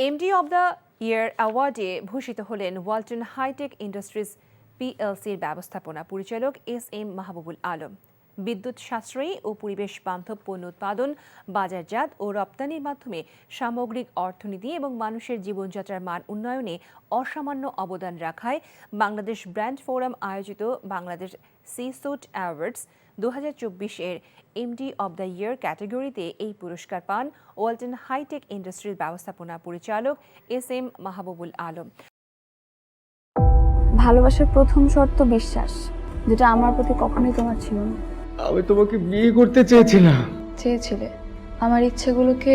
MD of the ইয়ার অ্যাওয়ার্ডে ভূষিত হলেন Walton hi tech industries পিএলসির ব্যবস্থাপনা পরিচালক এস.এম. মাহবুবুল আলম। বিদ্যুৎ সাশ্রয়ী ও পরিবেশ বান্ধব পণ্য উৎপাদন, বাজারজাত ও রপ্তানির মাধ্যমে সামগ্রিক অর্থনীতি এবং মানুষের জীবনযাত্রার মান উন্নয়নে অসামান্য অবদান রাখায় বাংলাদেশ ব্র্যান্ড ফোরাম আয়োজিত বাংলাদেশ সি-সুট অ্যাওয়ার্ডস 2024-এর এমডি অব দ্য ইয়ার ক্যাটাগরিতে এই পুরস্কার পান ওয়ালটন হাইটেক ইন্ডাস্ট্রিজ ব্যবস্থাপনা পরিচালক এস.এম. মাহবুবুল আলম। ভালোবাসার প্রথম শর্ত বিশ্বাস, যেটা আমার প্রতি কখনোই তোমার ছিল না। আমি তোমাকে বিয়ে করতে চেয়েছিলাম। চেয়েছিলে আমার ইচ্ছেগুলোকে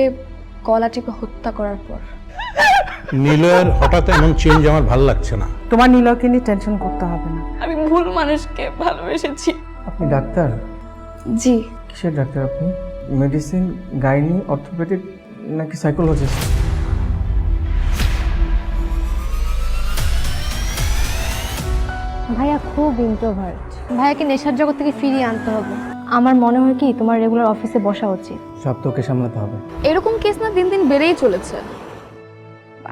গলা টিপে হত্যা করার পর। নিলয়ের হঠাৎ এমন চেঞ্জ আমার ভালো লাগছে না। তোমার নিলয়কে নিয়ে টেনশন করতে হবে না। আমি ভুল মানুষকে ভালোবেসেছি। আপনি ডাক্তার? জি। কিসের ডাক্তার আপনি? মেডিসিন, গাইনি, অর্থোপেডিক নাকি সাইকোলজিস্ট? ভাইয়া খুব ইন্ট্রোভার্ট। ভাইয়াকে নেশার জগৎ থেকে ফিরিয়ে আনতে হবে। আমার মনে হয় কি তোমার রেগুলার অফিসে বসা উচিত। সব তোকে সামলাতে হবে। এরকম কেস না দিন দিন বেড়েই চলেছে।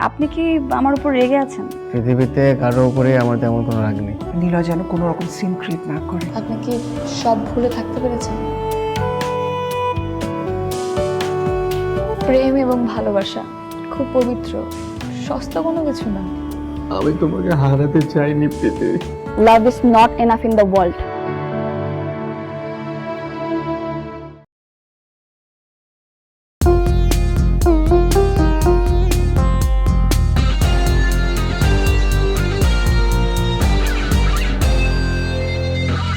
আপনি কি আমার উপর রেগে আছেন? পৃথিবীতে কারোর উপরে আমার তেমন কোনো রাগ নেই। নিলয় যেন কোনো রকম সিন ক্রিয়েট না করে। আপনি কি সব ভুলে থাকতে পেরেছেন? প্রেম এবং ভালোবাসা খুব পবিত্র, সস্তা কোনো কিছু না। আমি তোমাকে হারাতে চাইনি Preeti. Love is not enough in the world.